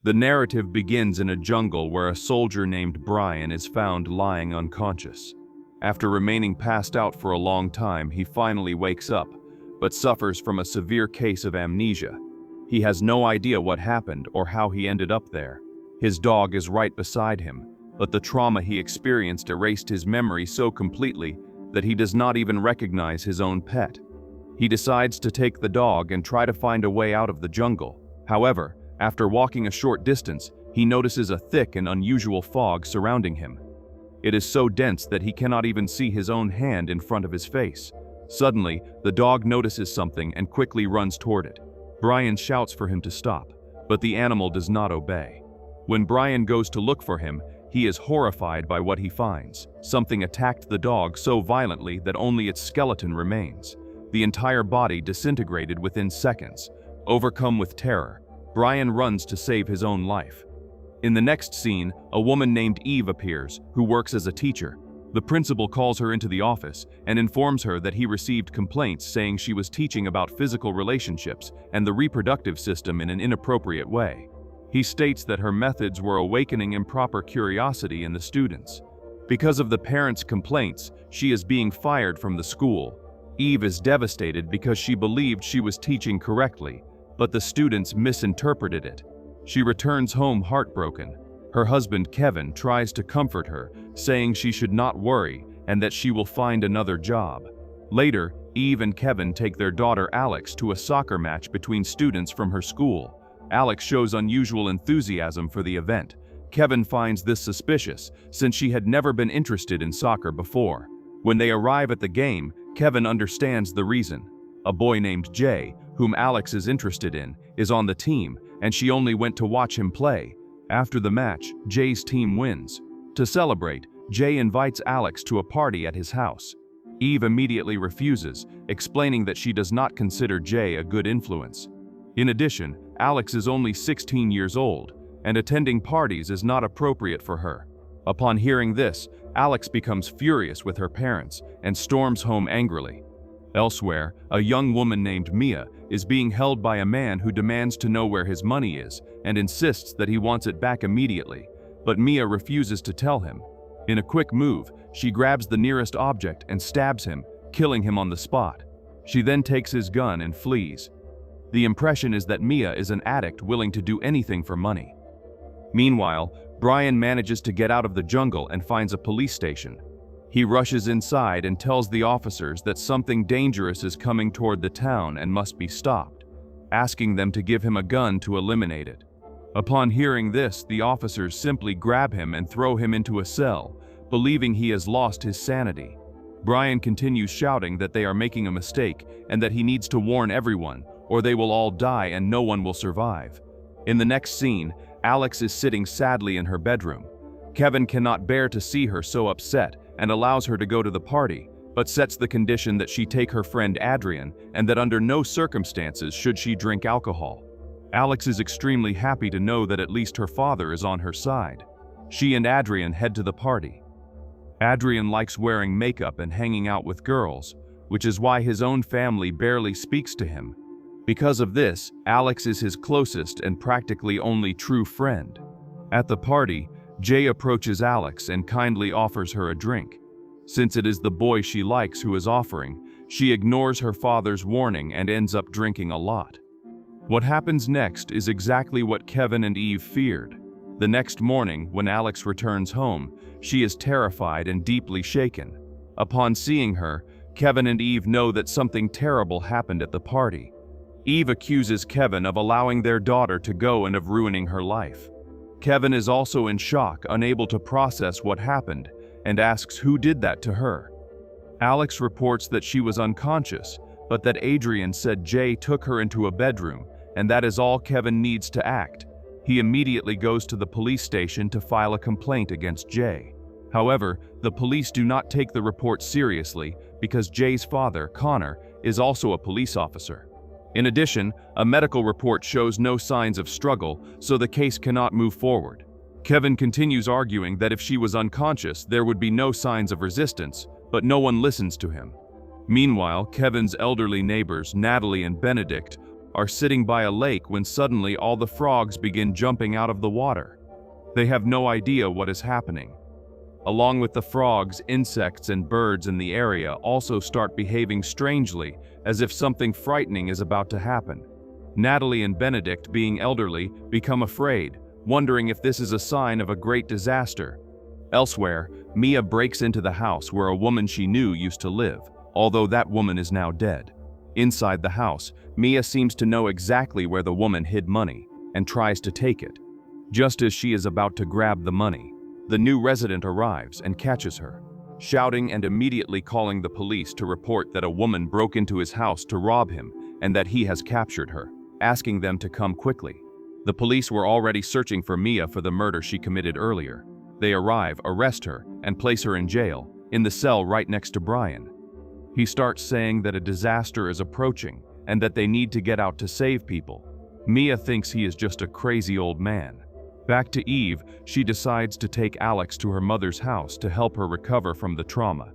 The narrative begins in a jungle where a soldier named Brian is found lying unconscious. After remaining passed out for a long time, he finally wakes up, but suffers from a severe case of amnesia. He has no idea what happened or how he ended up there. His dog is right beside him, but the trauma he experienced erased his memory so completely that he does not even recognize his own pet. He decides to take the dog and try to find a way out of the jungle. However, after walking a short distance, he notices a thick and unusual fog surrounding him. It is so dense that he cannot even see his own hand in front of his face. Suddenly, the dog notices something and quickly runs toward it. Brian shouts for him to stop, but the animal does not obey. When Brian goes to look for him, he is horrified by what he finds. Something attacked the dog so violently that only its skeleton remains. The entire body disintegrated within seconds. Overcome with terror, Brian runs to save his own life. In the next scene, a woman named Eve appears, who works as a teacher. The principal calls her into the office and informs her that he received complaints saying she was teaching about physical relationships and the reproductive system in an inappropriate way. He states that her methods were awakening improper curiosity in the students. Because of the parents' complaints, she is being fired from the school. Eve is devastated because she believed she was teaching correctly, but the students misinterpreted it. She returns home heartbroken. Her husband Kevin tries to comfort her, saying she should not worry and that she will find another job. Later, Eve and Kevin take their daughter Alex to a soccer match between students from her school. Alex shows unusual enthusiasm for the event. Kevin finds this suspicious, since she had never been interested in soccer before. When they arrive at the game, Kevin understands the reason. A boy named Jay, whom Alex is interested in, is on the team, and she only went to watch him play. After the match, Jay's team wins. To celebrate, Jay invites Alex to a party at his house. Eve immediately refuses, explaining that she does not consider Jay a good influence. In addition, Alex is only 16 years old, and attending parties is not appropriate for her. Upon hearing this, Alex becomes furious with her parents and storms home angrily. Elsewhere, a young woman named Mia is being held by a man who demands to know where his money is and insists that he wants it back immediately, but Mia refuses to tell him. In a quick move, she grabs the nearest object and stabs him, killing him on the spot. She then takes his gun and flees. The impression is that Mia is an addict willing to do anything for money. Meanwhile, Brian manages to get out of the jungle and finds a police station. He rushes inside and tells the officers that something dangerous is coming toward the town and must be stopped, asking them to give him a gun to eliminate it. Upon hearing this, the officers simply grab him and throw him into a cell, believing he has lost his sanity. Brian continues shouting that they are making a mistake and that he needs to warn everyone, or they will all die and no one will survive. In the next scene, Alex is sitting sadly in her bedroom. Kevin cannot bear to see her so upset and allows her to go to the party, but sets the condition that she take her friend Adrien and that under no circumstances should she drink alcohol. Alex is extremely happy to know that at least her father is on her side. She and Adrien head to the party. Adrien likes wearing makeup and hanging out with girls, which is why his own family barely speaks to him. Because of this, Alex is his closest and practically only true friend. At the party, Jay approaches Alex and kindly offers her a drink. Since it is the boy she likes who is offering, she ignores her father's warning and ends up drinking a lot. What happens next is exactly what Kevin and Eve feared. The next morning, when Alex returns home, she is terrified and deeply shaken. Upon seeing her, Kevin and Eve know that something terrible happened at the party. Eve accuses Kevin of allowing their daughter to go and of ruining her life. Kevin is also in shock, unable to process what happened, and asks who did that to her. Alex reports that she was unconscious, but that Adrien said Jay took her into a bedroom, and that is all Kevin needs to act. He immediately goes to the police station to file a complaint against Jay. However, the police do not take the report seriously because Jay's father, Connor, is also a police officer. In addition, a medical report shows no signs of struggle, so the case cannot move forward. Kevin continues arguing that if she was unconscious, there would be no signs of resistance, but no one listens to him. Meanwhile, Kevin's elderly neighbors, Natalie and Benedict, are sitting by a lake when suddenly all the frogs begin jumping out of the water. They have no idea what is happening. Along with the frogs, insects and birds in the area also start behaving strangely, as if something frightening is about to happen. Natalie and Benedict, being elderly, become afraid, wondering if this is a sign of a great disaster. Elsewhere, Mia breaks into the house where a woman she knew used to live, although that woman is now dead. Inside the house, Mia seems to know exactly where the woman hid money and tries to take it. Just as she is about to grab the money, the new resident arrives and catches her, shouting and immediately calling the police to report that a woman broke into his house to rob him and that he has captured her, asking them to come quickly. The police were already searching for Mia for the murder she committed earlier. They arrive, arrest her, and place her in jail, in the cell right next to Brian. He starts saying that a disaster is approaching and that they need to get out to save people. Mia thinks he is just a crazy old man. Back to Eve, she decides to take Alex to her mother's house to help her recover from the trauma.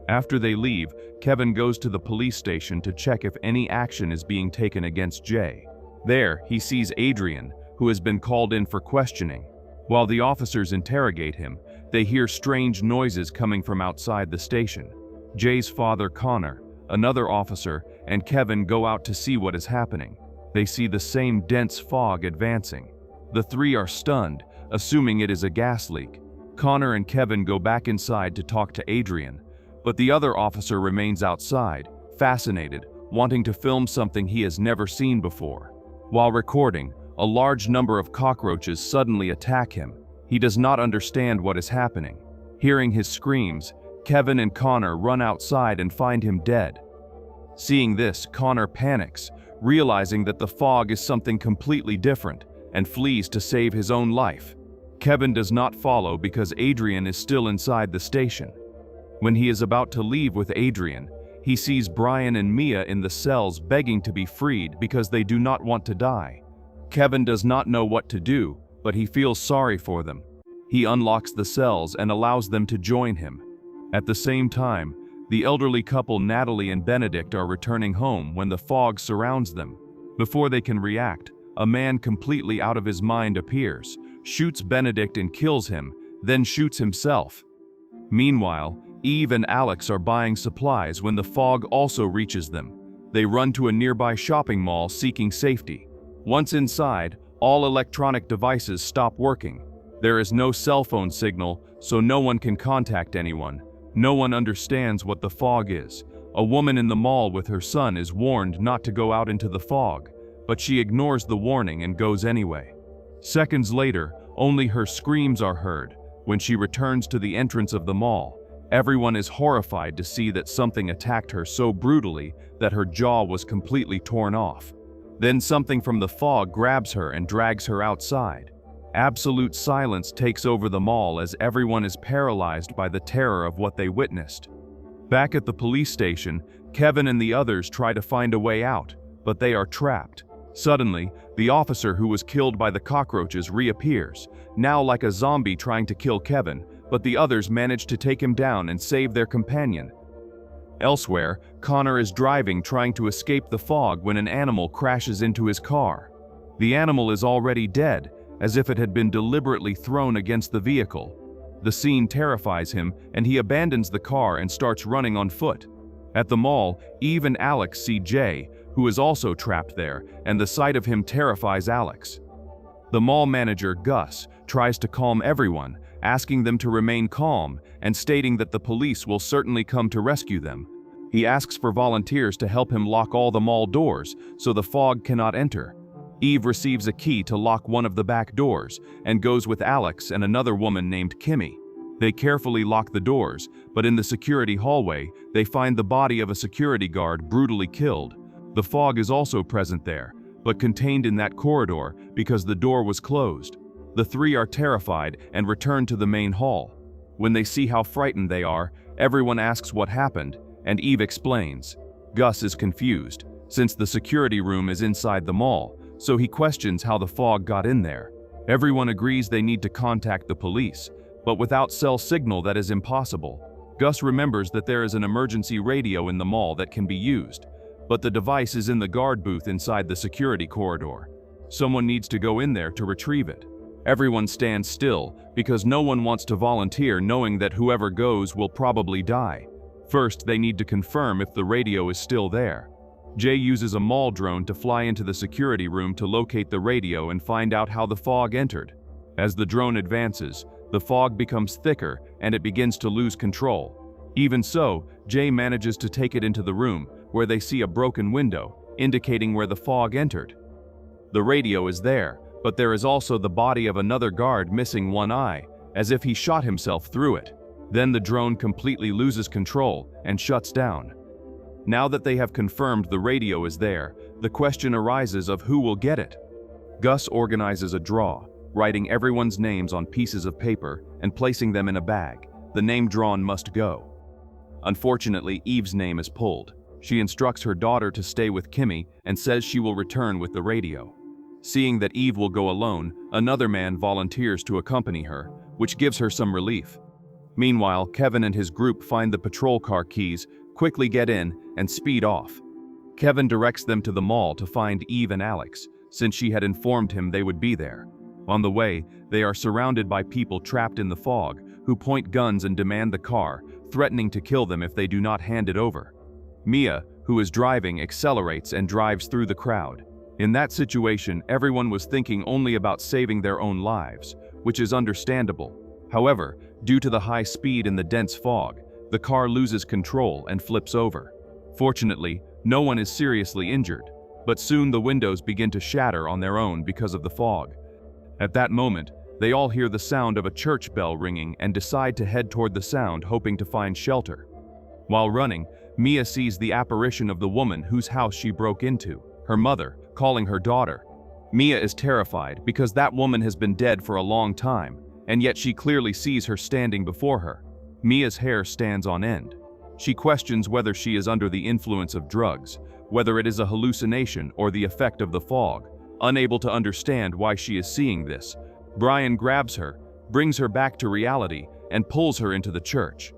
After they leave, Kevin goes to the police station to check if any action is being taken against Jay. There, he sees Adrien, who has been called in for questioning. While the officers interrogate him, they hear strange noises coming from outside the station. Jay's father, Connor, another officer, and Kevin go out to see what is happening. They see the same dense fog advancing. The three are stunned, assuming it is a gas leak. Connor and Kevin go back inside to talk to Adrien, but the other officer remains outside, fascinated, wanting to film something he has never seen before. While recording, a large number of cockroaches suddenly attack him. He does not understand what is happening. Hearing his screams, Kevin and Connor run outside and find him dead. Seeing this, Connor panics, realizing that the fog is something completely different, and flees to save his own life. Kevin does not follow because Adrien is still inside the station. When he is about to leave with Adrien, he sees Brian and Mia in the cells begging to be freed because they do not want to die. Kevin does not know what to do, but he feels sorry for them. He unlocks the cells and allows them to join him. At the same time, the elderly couple Natalie and Benedict are returning home when the fog surrounds them. Before they can react, a man completely out of his mind appears, shoots Benedict and kills him, then shoots himself. Meanwhile, Eve and Alex are buying supplies when the fog also reaches them. They run to a nearby shopping mall seeking safety. Once inside, all electronic devices stop working. There is no cell phone signal, so no one can contact anyone. No one understands what the fog is. A woman in the mall with her son is warned not to go out into the fog, but she ignores the warning and goes anyway. Seconds later, only her screams are heard. When she returns to the entrance of the mall, everyone is horrified to see that something attacked her so brutally that her jaw was completely torn off. Then something from the fog grabs her and drags her outside. Absolute silence takes over the mall as everyone is paralyzed by the terror of what they witnessed. Back at the police station, Kevin and the others try to find a way out, but they are trapped. Suddenly, the officer who was killed by the cockroaches reappears, now like a zombie trying to kill Kevin, but the others manage to take him down and save their companion. Elsewhere, Connor is driving trying to escape the fog when an animal crashes into his car. The animal is already dead, as if it had been deliberately thrown against the vehicle. The scene terrifies him, and he abandons the car and starts running on foot. At the mall, Eve and Alex see Jay, who is also trapped there, and the sight of him terrifies Alex. The mall manager, Gus, tries to calm everyone, asking them to remain calm and stating that the police will certainly come to rescue them. He asks for volunteers to help him lock all the mall doors so the fog cannot enter. Eve receives a key to lock one of the back doors and goes with Alex and another woman named Kimmy. They carefully lock the doors, but in the security hallway, they find the body of a security guard brutally killed. The fog is also present there, but contained in that corridor because the door was closed. The three are terrified and return to the main hall. When they see how frightened they are, everyone asks what happened, and Eve explains. Gus is confused, since the security room is inside the mall, so he questions how the fog got in there. Everyone agrees they need to contact the police, but without cell signal that is impossible. Gus remembers that there is an emergency radio in the mall that can be used, but the device is in the guard booth inside the security corridor. Someone needs to go in there to retrieve it. Everyone stands still because no one wants to volunteer, knowing that whoever goes will probably die. First, they need to confirm if the radio is still there. Jay uses a mall drone to fly into the security room to locate the radio and find out how the fog entered. As the drone advances, the fog becomes thicker and it begins to lose control. Even so, Jay manages to take it into the room, where they see a broken window, indicating where the fog entered. The radio is there, but there is also the body of another guard missing one eye, as if he shot himself through it. Then the drone completely loses control and shuts down. Now that they have confirmed the radio is there, the question arises of who will get it. Gus organizes a draw, writing everyone's names on pieces of paper and placing them in a bag. The name drawn must go. Unfortunately, Eve's name is pulled. She instructs her daughter to stay with Kimmy and says she will return with the radio. Seeing that Eve will go alone, another man volunteers to accompany her, which gives her some relief. Meanwhile, Kevin and his group find the patrol car keys, quickly get in, and speed off. Kevin directs them to the mall to find Eve and Alex, since she had informed him they would be there. On the way, they are surrounded by people trapped in the fog, who point guns and demand the car, threatening to kill them if they do not hand it over. Mia, who is driving, accelerates and drives through the crowd. In that situation, everyone was thinking only about saving their own lives, which is understandable. However, due to the high speed in the dense fog, the car loses control and flips over. Fortunately, no one is seriously injured, but soon the windows begin to shatter on their own because of the fog. At that moment, they all hear the sound of a church bell ringing and decide to head toward the sound, hoping to find shelter. While running, Mia sees the apparition of the woman whose house she broke into, her mother, calling her daughter. Mia is terrified because that woman has been dead for a long time, and yet she clearly sees her standing before her. Mia's hair stands on end. She questions whether she is under the influence of drugs, whether it is a hallucination or the effect of the fog. Unable to understand why she is seeing this, Brian grabs her, brings her back to reality, and pulls her into the church.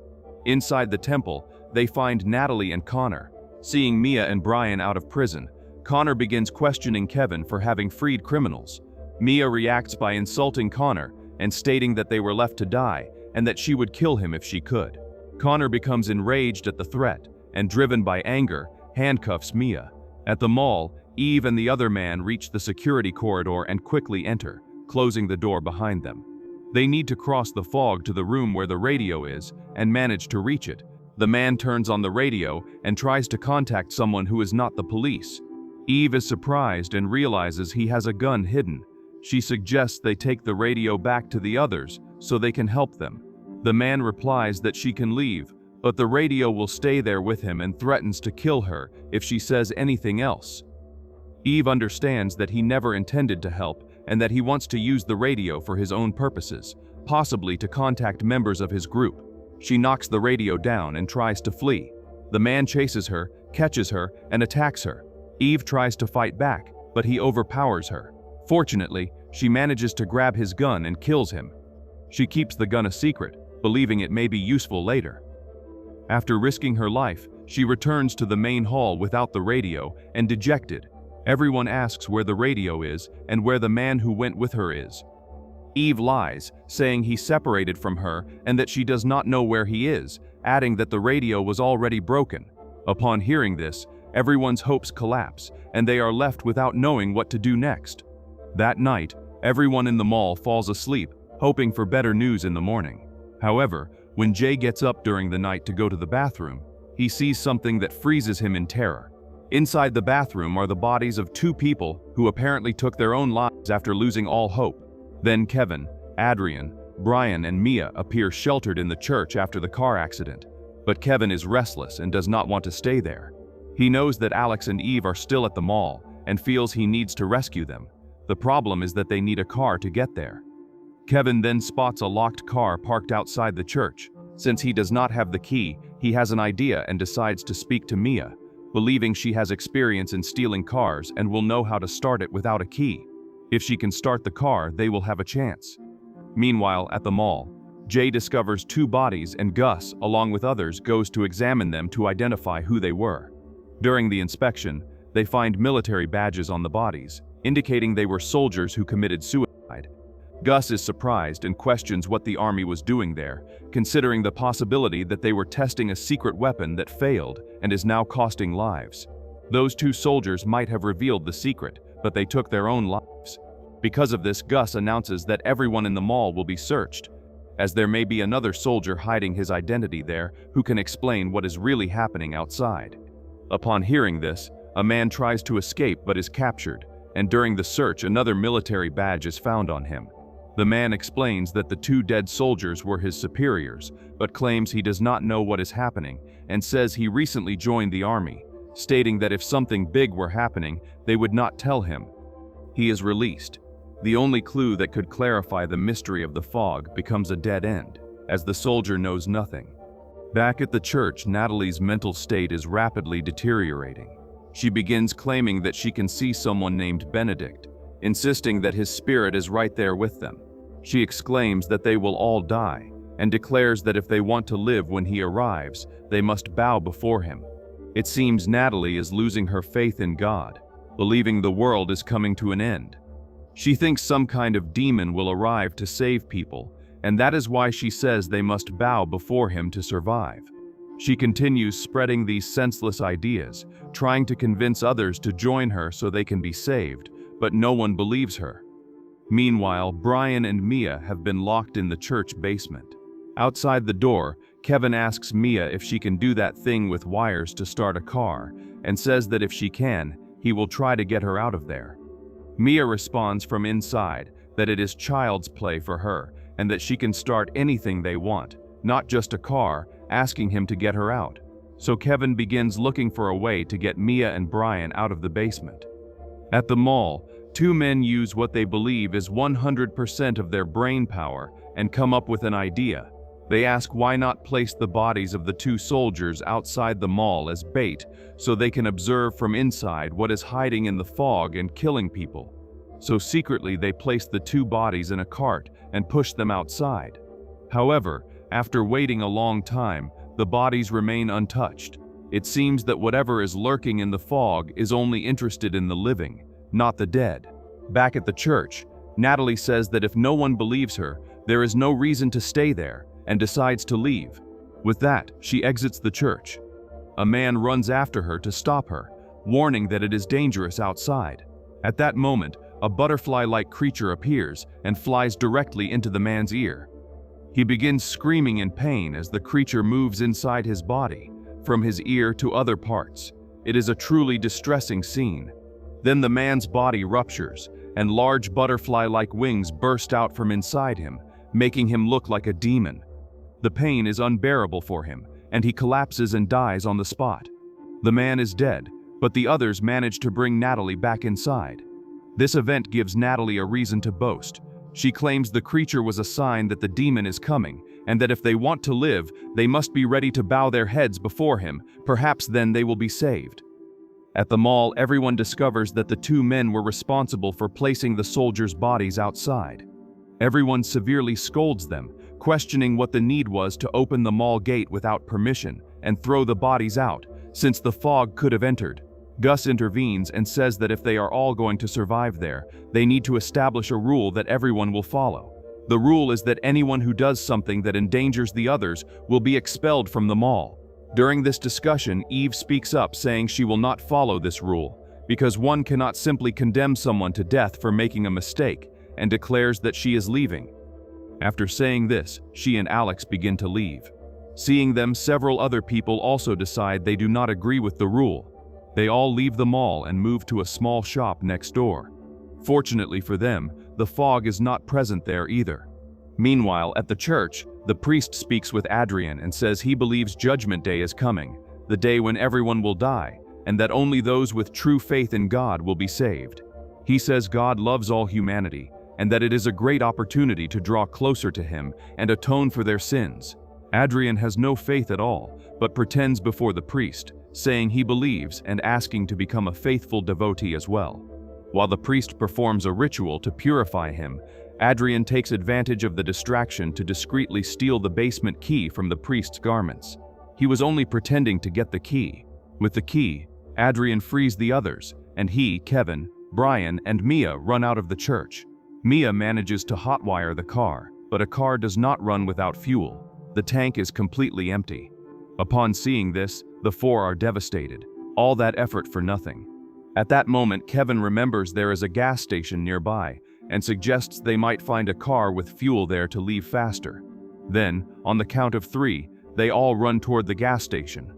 Inside the temple, they find Natalie and Connor. Seeing Mia and Brian out of prison, Connor begins questioning Kevin for having freed criminals. Mia reacts by insulting Connor and stating that they were left to die and that she would kill him if she could. Connor becomes enraged at the threat and, driven by anger, handcuffs Mia. At the mall, Eve and the other man reach the security corridor and quickly enter, closing the door behind them. They need to cross the fog to the room where the radio is and manage to reach it. The man turns on the radio and tries to contact someone who is not the police. Eve is surprised and realizes he has a gun hidden. She suggests they take the radio back to the others so they can help them. The man replies that she can leave, but the radio will stay there with him and threatens to kill her if she says anything else. Eve understands that he never intended to help and that he wants to use the radio for his own purposes, possibly to contact members of his group. She knocks the radio down and tries to flee. The man chases her, catches her, and attacks her. Eve tries to fight back, but he overpowers her. Fortunately, she manages to grab his gun and kills him. She keeps the gun a secret, believing it may be useful later. After risking her life, she returns to the main hall without the radio and dejected. Everyone asks where the radio is and where the man who went with her is. Eve lies, saying he separated from her and that she does not know where he is, adding that the radio was already broken. Upon hearing this, everyone's hopes collapse, and they are left without knowing what to do next. That night, everyone in the mall falls asleep, hoping for better news in the morning. However, when Jay gets up during the night to go to the bathroom, he sees something that freezes him in terror. Inside the bathroom are the bodies of two people who apparently took their own lives after losing all hope. Then Kevin, Adrien, Brian, and Mia appear sheltered in the church after the car accident. But Kevin is restless and does not want to stay there. He knows that Alex and Eve are still at the mall and feels he needs to rescue them. The problem is that they need a car to get there. Kevin then spots a locked car parked outside the church. Since he does not have the key, he has an idea and decides to speak to Mia, believing she has experience in stealing cars and will know how to start it without a key. If she can start the car, they will have a chance. Meanwhile, at the mall, Jay discovers two bodies and Gus, along with others, goes to examine them to identify who they were. During the inspection, they find military badges on the bodies, indicating they were soldiers who committed suicide. Gus is surprised and questions what the army was doing there, considering the possibility that they were testing a secret weapon that failed and is now costing lives. Those two soldiers might have revealed the secret, but they took their own lives. Because of this, Gus announces that everyone in the mall will be searched, as there may be another soldier hiding his identity there who can explain what is really happening outside. Upon hearing this, a man tries to escape but is captured, and during the search another military badge is found on him. The man explains that the two dead soldiers were his superiors, but claims he does not know what is happening and says he recently joined the army, stating that if something big were happening, they would not tell him. He is released. The only clue that could clarify the mystery of the fog becomes a dead end, as the soldier knows nothing. Back at the church, Natalie's mental state is rapidly deteriorating. She begins claiming that she can see someone named Benedict, insisting that his spirit is right there with them. She exclaims that they will all die, and declares that if they want to live when he arrives, they must bow before him. It seems Natalie is losing her faith in God, believing the world is coming to an end. She thinks some kind of demon will arrive to save people, and that is why she says they must bow before him to survive. She continues spreading these senseless ideas, trying to convince others to join her so they can be saved, but no one believes her. Meanwhile, Brian and Mia have been locked in the church basement. Outside the door, Kevin asks Mia if she can do that thing with wires to start a car, and says that if she can, he will try to get her out of there. Mia responds from inside that it is child's play for her, and that she can start anything they want, not just a car, asking him to get her out. So Kevin begins looking for a way to get Mia and Brian out of the basement. At the mall, two men use what they believe is 100% of their brain power and come up with an idea. They ask why not place the bodies of the two soldiers outside the mall as bait so they can observe from inside what is hiding in the fog and killing people. So secretly they place the two bodies in a cart and push them outside. However, after waiting a long time, the bodies remain untouched. It seems that whatever is lurking in the fog is only interested in the living, not the dead. Back at the church, Natalie says that if no one believes her, there is no reason to stay there, and decides to leave. With that, she exits the church. A man runs after her to stop her, warning that it is dangerous outside. At that moment, a butterfly-like creature appears and flies directly into the man's ear. He begins screaming in pain as the creature moves inside his body, from his ear to other parts. It is a truly distressing scene. Then the man's body ruptures, and large butterfly-like wings burst out from inside him, making him look like a demon. The pain is unbearable for him, and he collapses and dies on the spot. The man is dead, but the others manage to bring Natalie back inside. This event gives Natalie a reason to boast. She claims the creature was a sign that the demon is coming, and that if they want to live, they must be ready to bow their heads before him. Perhaps then they will be saved. At the mall, everyone discovers that the two men were responsible for placing the soldiers' bodies outside. Everyone severely scolds them, questioning what the need was to open the mall gate without permission and throw the bodies out, since the fog could have entered. Gus intervenes and says that if they are all going to survive there, they need to establish a rule that everyone will follow. The rule is that anyone who does something that endangers the others will be expelled from the mall. During this discussion, Eve speaks up saying she will not follow this rule, because one cannot simply condemn someone to death for making a mistake, and declares that she is leaving. After saying this, she and Alex begin to leave. Seeing them, several other people also decide they do not agree with the rule. They all leave the mall and move to a small shop next door. Fortunately for them, the fog is not present there either. Meanwhile, at the church, the priest speaks with Adrien and says he believes Judgment Day is coming, the day when everyone will die, and that only those with true faith in God will be saved. He says God loves all humanity, and that it is a great opportunity to draw closer to him and atone for their sins. Adrien has no faith at all, but pretends before the priest, saying he believes and asking to become a faithful devotee as well. While the priest performs a ritual to purify him, Adrien takes advantage of the distraction to discreetly steal the basement key from the priest's garments. He was only pretending to get the key. With the key, Adrien frees the others, and he, Kevin, Brian, and Mia run out of the church. Mia manages to hotwire the car, but a car does not run without fuel. The tank is completely empty. Upon seeing this, the four are devastated. All that effort for nothing. At that moment, Kevin remembers there is a gas station nearby and suggests they might find a car with fuel there to leave faster. Then, on the count of 3, they all run toward the gas station.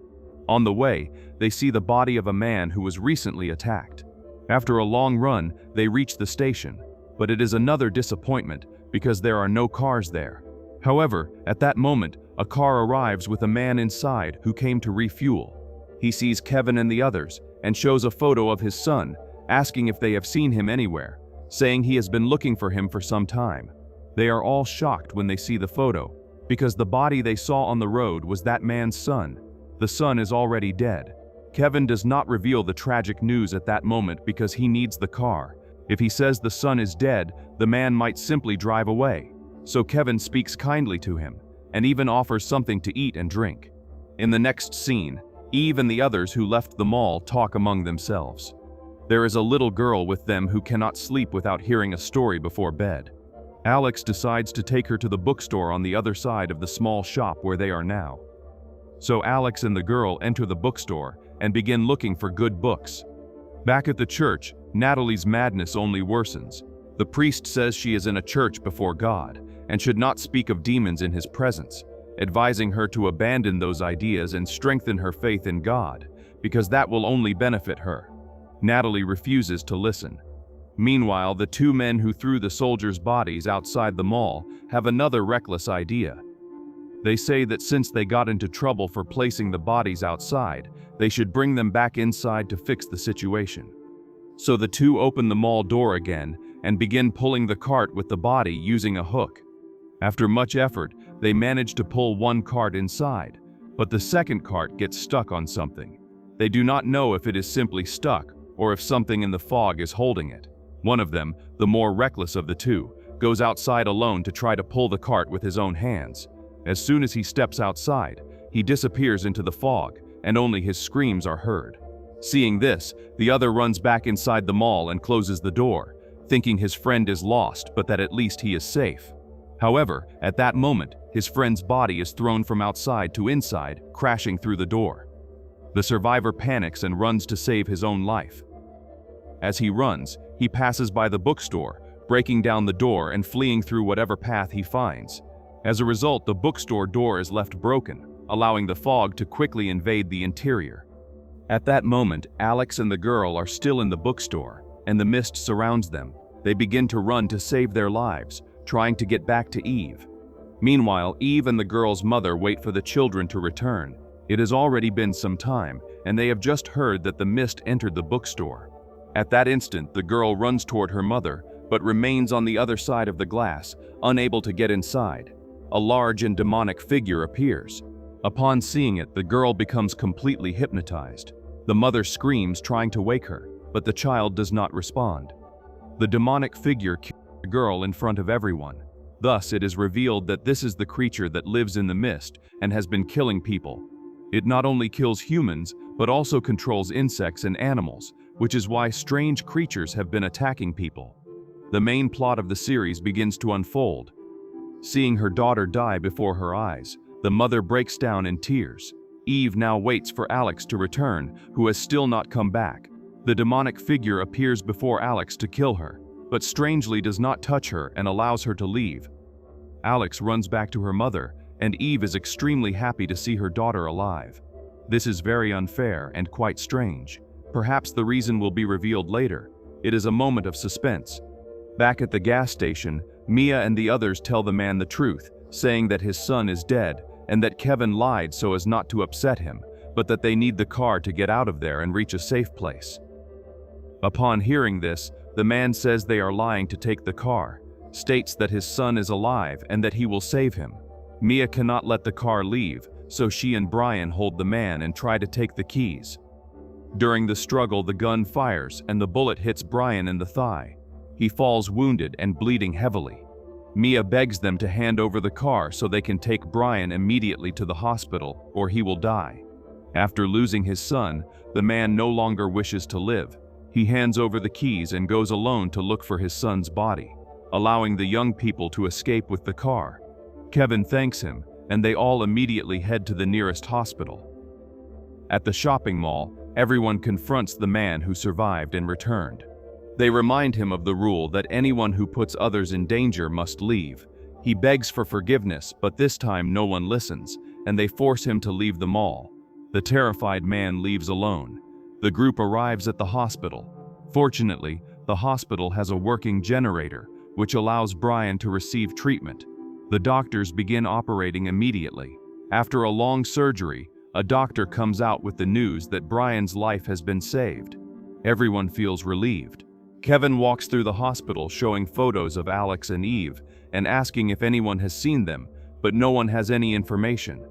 On the way, they see the body of a man who was recently attacked. After a long run, they reach the station, but it is another disappointment because there are no cars there. However, at that moment, a car arrives with a man inside who came to refuel. He sees Kevin and the others and shows a photo of his son, asking if they have seen him anywhere, saying he has been looking for him for some time. They are all shocked when they see the photo, because the body they saw on the road was that man's son. The son is already dead. Kevin does not reveal the tragic news at that moment because he needs the car. If he says the son is dead, the man might simply drive away. So Kevin speaks kindly to him, and even offers something to eat and drink. In the next scene, Eve and the others who left the mall talk among themselves. There is a little girl with them who cannot sleep without hearing a story before bed. Alex decides to take her to the bookstore on the other side of the small shop where they are now. So Alex and the girl enter the bookstore and begin looking for good books. Back at the church, Natalie's madness only worsens. The priest says she is in a church before God and should not speak of demons in his presence, advising her to abandon those ideas and strengthen her faith in God, because that will only benefit her. Natalie refuses to listen. Meanwhile, the 2 men who threw the soldiers' bodies outside the mall have another reckless idea. They say that since they got into trouble for placing the bodies outside, they should bring them back inside to fix the situation. So the 2 open the mall door again and begin pulling the cart with the body using a hook. After much effort, they manage to pull one cart inside, but the second cart gets stuck on something. They do not know if it is simply stuck or if something in the fog is holding it. One of them, the more reckless of the 2, goes outside alone to try to pull the cart with his own hands. As soon as he steps outside, he disappears into the fog, and only his screams are heard. Seeing this, the other runs back inside the mall and closes the door, thinking his friend is lost but that at least he is safe. However, at that moment, his friend's body is thrown from outside to inside, crashing through the door. The survivor panics and runs to save his own life. As he runs, he passes by the bookstore, breaking down the door and fleeing through whatever path he finds. As a result, the bookstore door is left broken, allowing the fog to quickly invade the interior. At that moment, Alex and the girl are still in the bookstore, and the mist surrounds them. They begin to run to save their lives, trying to get back to Eve. Meanwhile, Eve and the girl's mother wait for the children to return. It has already been some time, and they have just heard that the mist entered the bookstore. At that instant, the girl runs toward her mother, but remains on the other side of the glass, unable to get inside. A large and demonic figure appears. Upon seeing it, the girl becomes completely hypnotized. The mother screams, trying to wake her, but the child does not respond. The demonic figure kills the girl in front of everyone. Thus, it is revealed that this is the creature that lives in the mist and has been killing people. It not only kills humans, but also controls insects and animals, which is why strange creatures have been attacking people. The main plot of the series begins to unfold. Seeing her daughter die before her eyes, the mother breaks down in tears. Eve now waits for Alex to return, who has still not come back. The demonic figure appears before Alex to kill her, but strangely does not touch her and allows her to leave. Alex runs back to her mother, and Eve is extremely happy to see her daughter alive. This is very unfair and quite strange. Perhaps the reason will be revealed later. It is a moment of suspense. Back at the gas station, Mia and the others tell the man the truth, saying that his son is dead and that Kevin lied so as not to upset him, but that they need the car to get out of there and reach a safe place. Upon hearing this, the man says they are lying to take the car, states that his son is alive and that he will save him. Mia cannot let the car leave, so she and Brian hold the man and try to take the keys. During the struggle, the gun fires and the bullet hits Brian in the thigh. He falls wounded and bleeding heavily. Mia begs them to hand over the car so they can take Brian immediately to the hospital or he will die. After losing his son, the man no longer wishes to live. He hands over the keys and goes alone to look for his son's body, allowing the young people to escape with the car. Kevin thanks him, and they all immediately head to the nearest hospital. At the shopping mall, everyone confronts the man who survived and returned. They remind him of the rule that anyone who puts others in danger must leave. He begs for forgiveness, but this time no one listens, and they force him to leave the mall. The terrified man leaves alone. The group arrives at the hospital. Fortunately, the hospital has a working generator, which allows Brian to receive treatment. The doctors begin operating immediately. After a long surgery, a doctor comes out with the news that Brian's life has been saved. Everyone feels relieved. Kevin walks through the hospital showing photos of Alex and Eve and asking if anyone has seen them, but no one has any information.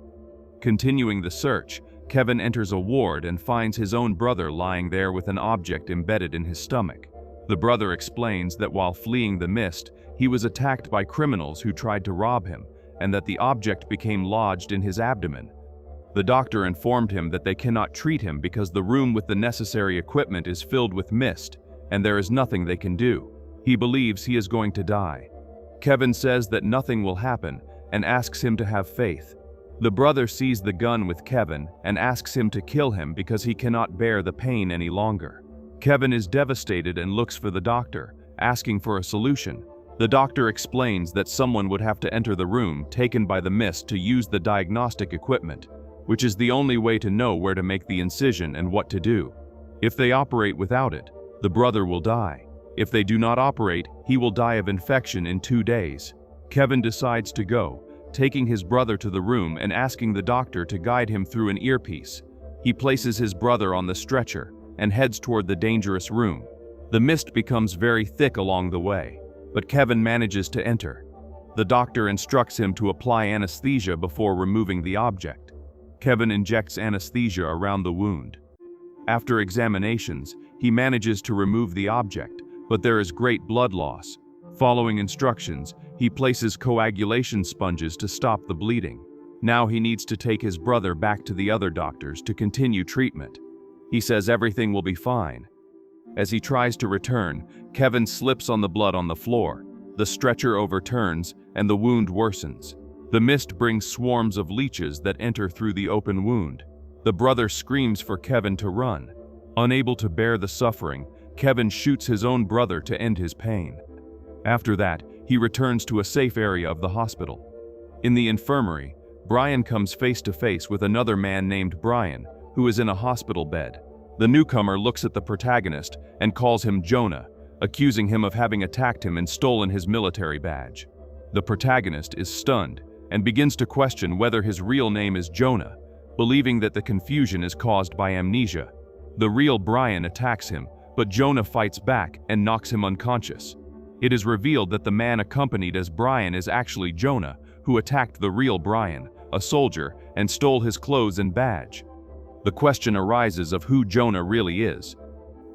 Continuing the search, Kevin enters a ward and finds his own brother lying there with an object embedded in his stomach. The brother explains that while fleeing the mist, he was attacked by criminals who tried to rob him, and that the object became lodged in his abdomen. The doctor informed him that they cannot treat him because the room with the necessary equipment is filled with mist, and there is nothing they can do. He believes he is going to die. Kevin says that nothing will happen and asks him to have faith. The brother sees the gun with Kevin and asks him to kill him because he cannot bear the pain any longer. Kevin is devastated and looks for the doctor, asking for a solution. The doctor explains that someone would have to enter the room taken by the mist to use the diagnostic equipment, which is the only way to know where to make the incision and what to do. If they operate without it, the brother will die. If they do not operate, he will die of infection in 2 days. Kevin decides to go, taking his brother to the room and asking the doctor to guide him through an earpiece. He places his brother on the stretcher and heads toward the dangerous room. The mist becomes very thick along the way, but Kevin manages to enter. The doctor instructs him to apply anesthesia before removing the object. Kevin injects anesthesia around the wound. After examinations, he manages to remove the object, but there is great blood loss. Following instructions, he places coagulation sponges to stop the bleeding. Now he needs to take his brother back to the other doctors to continue treatment. He says everything will be fine. As he tries to return, Kevin slips on the blood on the floor. The stretcher overturns and the wound worsens. The mist brings swarms of leeches that enter through the open wound. The brother screams for Kevin to run. Unable to bear the suffering, Kevin shoots his own brother to end his pain. After that, he returns to a safe area of the hospital. In the infirmary, Brian comes face to face with another man named Brian, who is in a hospital bed. The newcomer looks at the protagonist and calls him Jonah, accusing him of having attacked him and stolen his military badge. The protagonist is stunned and begins to question whether his real name is Jonah, believing that the confusion is caused by amnesia. The real Brian attacks him, but Jonah fights back and knocks him unconscious. It is revealed that the man accompanied as Brian is actually Jonah, who attacked the real Brian, a soldier, and stole his clothes and badge. The question arises of who Jonah really is.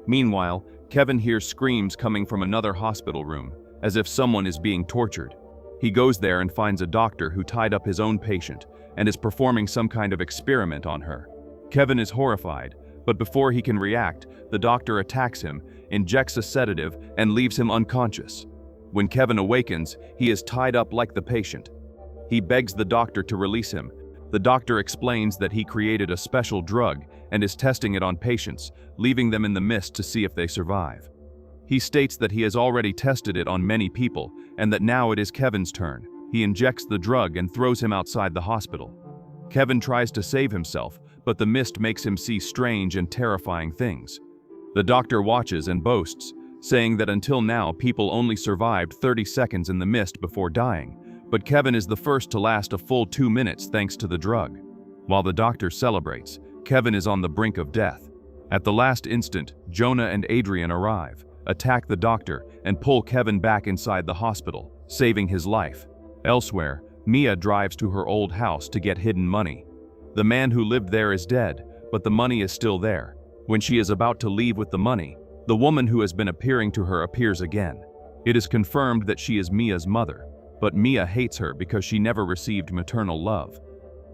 Meanwhile, Kevin hears screams coming from another hospital room, as if someone is being tortured. He goes there and finds a doctor who tied up his own patient and is performing some kind of experiment on her. Kevin is horrified, but before he can react, the doctor attacks him, injects a sedative, and leaves him unconscious. When Kevin awakens, he is tied up like the patient. He begs the doctor to release him. The doctor explains that he created a special drug and is testing it on patients, leaving them in the mist to see if they survive. He states that he has already tested it on many people and that now it is Kevin's turn. He injects the drug and throws him outside the hospital. Kevin tries to save himself, but the mist makes him see strange and terrifying things. The doctor watches and boasts, saying that until now people only survived 30 seconds in the mist before dying, but Kevin is the first to last a full 2 minutes thanks to the drug. While the doctor celebrates, Kevin is on the brink of death. At the last instant, Jonah and Adrien arrive, attack the doctor, and pull Kevin back inside the hospital, saving his life. Elsewhere, Mia drives to her old house to get hidden money. The man who lived there is dead, but the money is still there. When she is about to leave with the money, the woman who has been appearing to her appears again. It is confirmed that she is Mia's mother, but Mia hates her because she never received maternal love.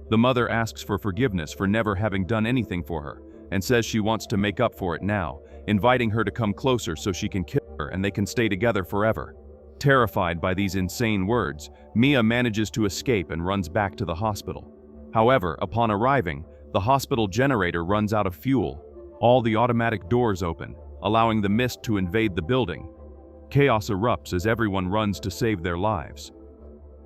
The mother asks for forgiveness for never having done anything for her, and says she wants to make up for it now, inviting her to come closer so she can kill her and they can stay together forever. Terrified by these insane words, Mia manages to escape and runs back to the hospital. However, upon arriving, the hospital generator runs out of fuel. All the automatic doors open, allowing the mist to invade the building. Chaos erupts as everyone runs to save their lives.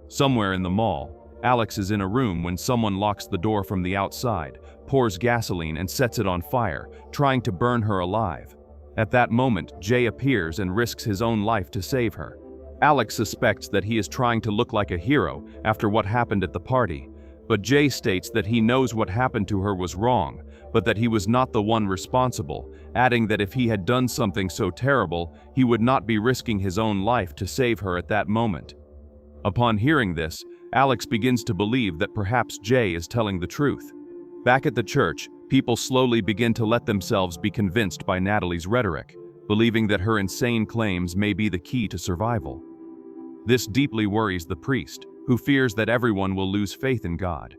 Somewhere in the mall, Alex is in a room when someone locks the door from the outside, pours gasoline and sets it on fire, trying to burn her alive. At that moment, Jay appears and risks his own life to save her. Alex suspects that he is trying to look like a hero after what happened at the party, but Jay states that he knows what happened to her was wrong, but that he was not the one responsible, adding that if he had done something so terrible, he would not be risking his own life to save her at that moment. Upon hearing this, Alex begins to believe that perhaps Jay is telling the truth. Back at the church, people slowly begin to let themselves be convinced by Natalie's rhetoric, believing that her insane claims may be the key to survival. This deeply worries the priest, who fears that everyone will lose faith in God.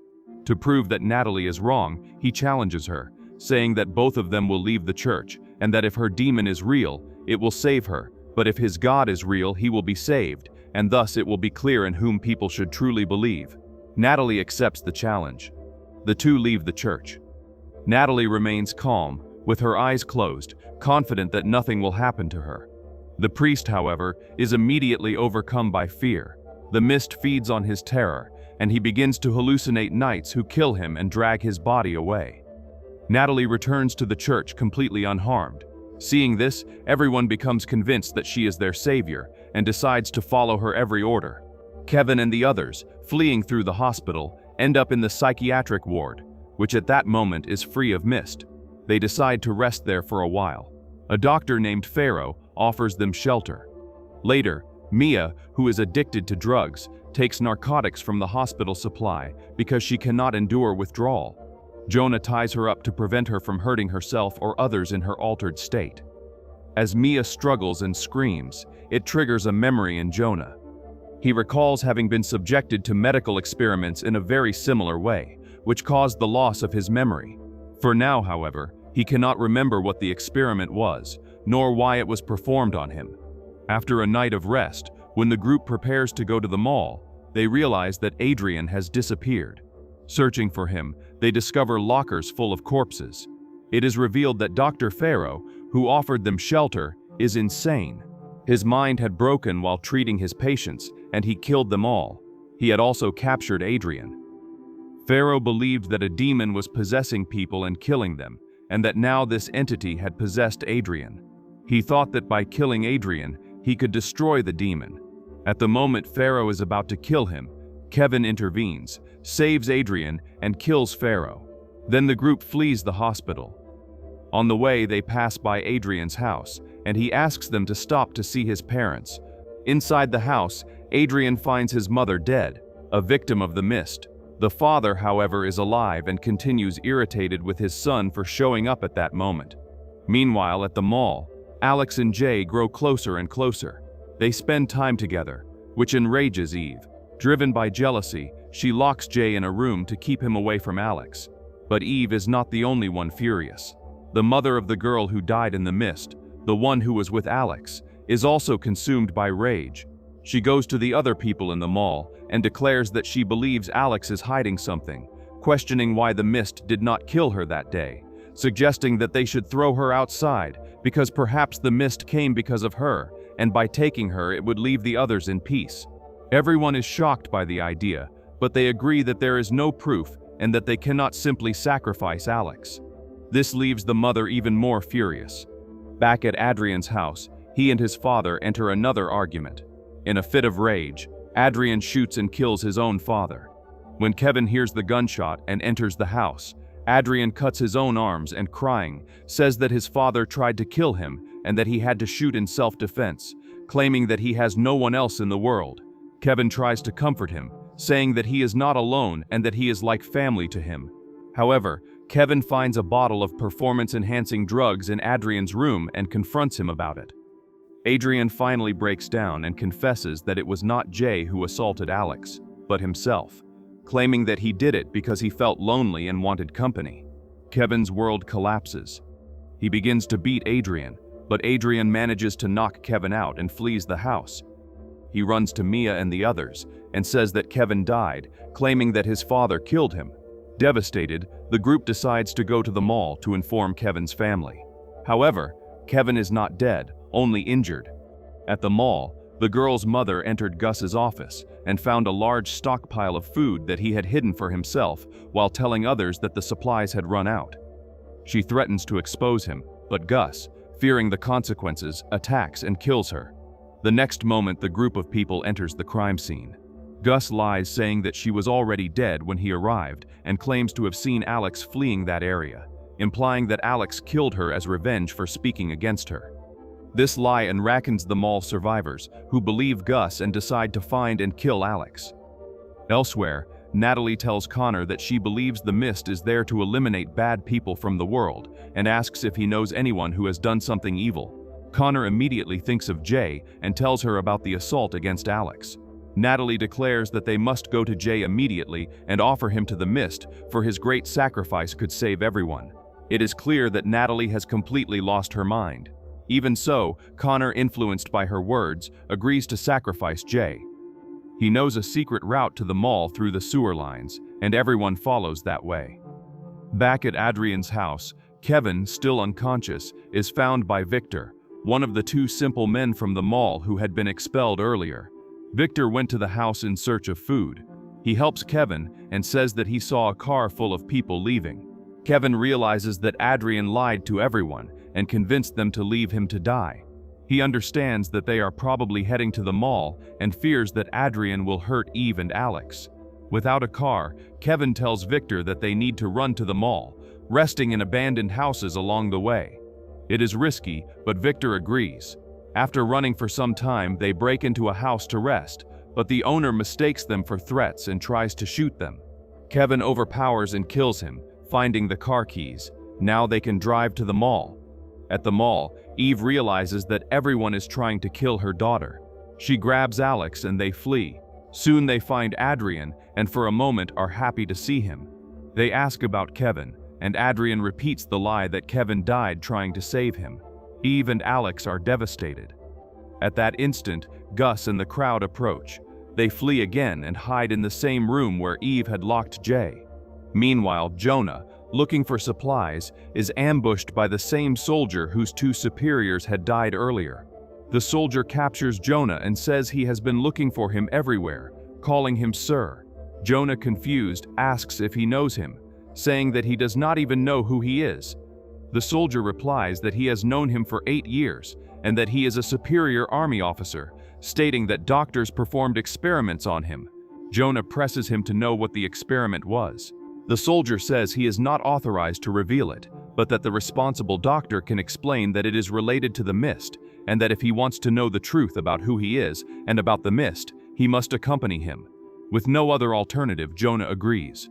To prove that Natalie is wrong, he challenges her, saying that both of them will leave the church, and that if her demon is real, it will save her, but if his God is real, he will be saved, and thus it will be clear in whom people should truly believe. Natalie accepts the challenge. The two leave the church. Natalie remains calm, with her eyes closed, confident that nothing will happen to her. The priest, however, is immediately overcome by fear. The mist feeds on his terror, and he begins to hallucinate knights who kill him and drag his body away. Natalie returns to the church completely unharmed. Seeing this, everyone becomes convinced that she is their savior and decides to follow her every order. Kevin and the others, fleeing through the hospital, end up in the psychiatric ward, which at that moment is free of mist. They decide to rest there for a while. A doctor named Pharaoh offers them shelter. Later, Mia, who is addicted to drugs, takes narcotics from the hospital supply because she cannot endure withdrawal. Jonah ties her up to prevent her from hurting herself or others in her altered state. As Mia struggles and screams, it triggers a memory in Jonah. He recalls having been subjected to medical experiments in a very similar way, which caused the loss of his memory. For now, however, he cannot remember what the experiment was, nor why it was performed on him. After a night of rest, when the group prepares to go to the mall, they realize that Adrien has disappeared. Searching for him, they discover lockers full of corpses. It is revealed that Dr. Pharaoh, who offered them shelter, is insane. His mind had broken while treating his patients, and he killed them all. He had also captured Adrien. Pharaoh believed that a demon was possessing people and killing them, and that now this entity had possessed Adrien. He thought that by killing Adrien, he could destroy the demon. At the moment Pharaoh is about to kill him, Kevin intervenes, saves Adrien, and kills Pharaoh. Then the group flees the hospital. On the way, they pass by Adrien's house, and he asks them to stop to see his parents. Inside the house, Adrien finds his mother dead, a victim of the mist. The father, however, is alive and continues irritated with his son for showing up at that moment. Meanwhile, at the mall, Alex and Jay grow closer and closer. They spend time together, which enrages Eve. Driven by jealousy, she locks Jay in a room to keep him away from Alex. But Eve is not the only one furious. The mother of the girl who died in the mist, the one who was with Alex, is also consumed by rage. She goes to the other people in the mall and declares that she believes Alex is hiding something, questioning why the mist did not kill her that day, suggesting that they should throw her outside because perhaps the mist came because of her, and by taking her it would leave the others in peace. Everyone is shocked by the idea, but they agree that there is no proof and that they cannot simply sacrifice Alex. This leaves the mother even more furious. Back at Adrien's house, he and his father enter another argument. In a fit of rage, Adrien shoots and kills his own father. When Kevin hears the gunshot and enters the house, Adrien cuts his own arms and, crying, says that his father tried to kill him and that he had to shoot in self-defense, claiming that he has no one else in the world. Kevin tries to comfort him, saying that he is not alone and that he is like family to him. However, Kevin finds a bottle of performance-enhancing drugs in Adrien's room and confronts him about it. Adrien finally breaks down and confesses that it was not Jay who assaulted Alex, but himself. claiming that he did it because he felt lonely and wanted company. Kevin's world collapses. He begins to beat Adrien, but Adrien manages to knock Kevin out and flees the house. He runs to Mia and the others and says that Kevin died, claiming that his father killed him. Devastated, the group decides to go to the mall to inform Kevin's family. However, Kevin is not dead, only injured. At the mall, the girl's mother entered Gus's office and found a large stockpile of food that he had hidden for himself while telling others that the supplies had run out. She threatens to expose him, but Gus, fearing the consequences, attacks and kills her. The next moment, the group of people enters the crime scene. Gus lies, saying that she was already dead when he arrived and claims to have seen Alex fleeing that area, implying that Alex killed her as revenge for speaking against her. This lie enragens the mall survivors, who believe Gus and decide to find and kill Alex. Elsewhere, Natalie tells Connor that she believes the mist is there to eliminate bad people from the world and asks if he knows anyone who has done something evil. Connor immediately thinks of Jay and tells her about the assault against Alex. Natalie declares that they must go to Jay immediately and offer him to the mist, for his great sacrifice could save everyone. It is clear that Natalie has completely lost her mind. Even so, Connor, influenced by her words, agrees to sacrifice Jay. He knows a secret route to the mall through the sewer lines, and everyone follows that way. Back at Adrien's house, Kevin, still unconscious, is found by Victor, one of the two simple men from the mall who had been expelled earlier. Victor went to the house in search of food. He helps Kevin and says that he saw a car full of people leaving. Kevin realizes that Adrien lied to everyone and convinced them to leave him to die. He understands that they are probably heading to the mall and fears that Adrien will hurt Eve and Alex. Without a car, Kevin tells Victor that they need to run to the mall, resting in abandoned houses along the way. It is risky, but Victor agrees. After running for some time, they break into a house to rest, but the owner mistakes them for threats and tries to shoot them. Kevin overpowers and kills him, finding the car keys. Now they can drive to the mall. At the mall, Eve realizes that everyone is trying to kill her daughter. She grabs Alex and they flee. Soon they find Adrien and for a moment are happy to see him. They ask about Kevin, and Adrien repeats the lie that Kevin died trying to save him. Eve and Alex are devastated. At that instant, Gus and the crowd approach. They flee again and hide in the same room where Eve had locked Jay. Meanwhile, Jonah, looking for supplies, is ambushed by the same soldier whose two superiors had died earlier. The soldier captures Jonah and says he has been looking for him everywhere, calling him sir. Jonah, confused, asks if he knows him, saying that he does not even know who he is. The soldier replies that he has known him for 8 years and that he is a superior army officer, stating that doctors performed experiments on him. Jonah presses him to know what the experiment was. The soldier says he is not authorized to reveal it, but that the responsible doctor can explain that it is related to the mist, and that if he wants to know the truth about who he is and about the mist, he must accompany him. With no other alternative, Jonah agrees.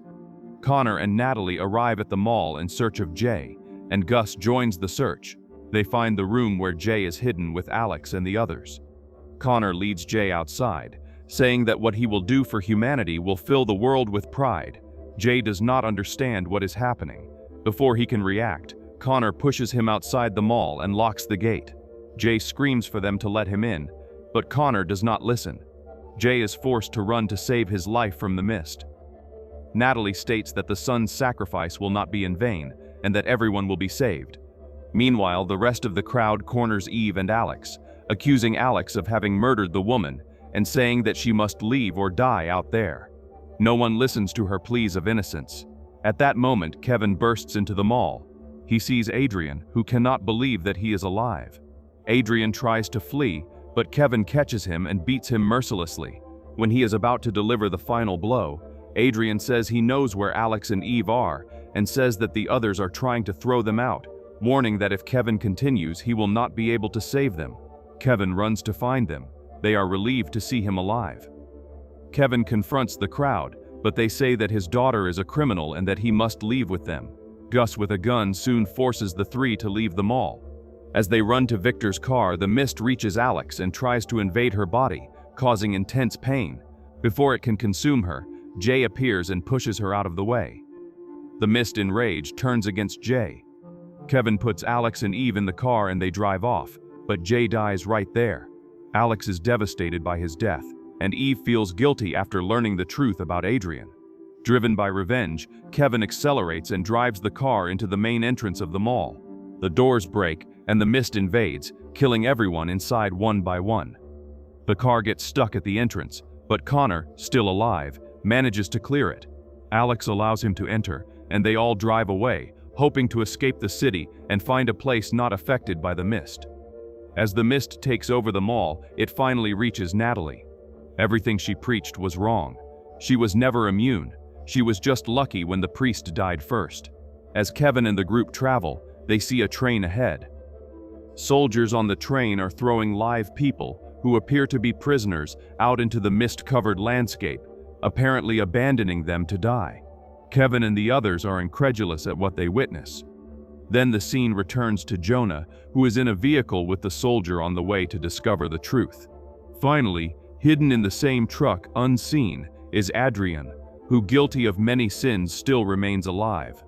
Connor and Natalie arrive at the mall in search of Jay, and Gus joins the search. They find the room where Jay is hidden with Alex and the others. Connor leads Jay outside, saying that what he will do for humanity will fill the world with pride. Jay does not understand what is happening. Before he can react, Connor pushes him outside the mall and locks the gate. Jay screams for them to let him in, but Connor does not listen. Jay is forced to run to save his life from the mist. Natalie states that the son's sacrifice will not be in vain, and that everyone will be saved. Meanwhile, the rest of the crowd corners Eve and Alex, accusing Alex of having murdered the woman and saying that she must leave or die out there. No one listens to her pleas of innocence. At that moment, Kevin bursts into the mall. He sees Adrien, who cannot believe that he is alive. Adrien tries to flee, but Kevin catches him and beats him mercilessly. When he is about to deliver the final blow, Adrien says he knows where Alex and Eve are and says that the others are trying to throw them out, warning that if Kevin continues, he will not be able to save them. Kevin runs to find them. They are relieved to see him alive. Kevin confronts the crowd, but they say that his daughter is a criminal and that he must leave with them. Gus, with a gun, soon forces the three to leave the mall. As they run to Victor's car, the mist reaches Alex and tries to invade her body, causing intense pain. Before it can consume her, Jay appears and pushes her out of the way. The mist, enraged, turns against Jay. Kevin puts Alex and Eve in the car and they drive off, but Jay dies right there. Alex is devastated by his death, and Eve feels guilty after learning the truth about Adrien. Driven by revenge, Kevin accelerates and drives the car into the main entrance of the mall. The doors break and the mist invades, killing everyone inside one by one. The car gets stuck at the entrance, but Connor, still alive, manages to clear it. Alex allows him to enter, and they all drive away, hoping to escape the city and find a place not affected by the mist. As the mist takes over the mall, it finally reaches Natalie. Everything she preached was wrong. She was never immune. She was just lucky when the priest died first. As Kevin and the group travel, they see a train ahead. Soldiers on the train are throwing live people, who appear to be prisoners, out into the mist-covered landscape, apparently abandoning them to die. Kevin and the others are incredulous at what they witness. Then the scene returns to Jonah, who is in a vehicle with the soldier on the way to discover the truth. Finally, hidden in the same truck, unseen, is Adrien, who, guilty of many sins, still remains alive.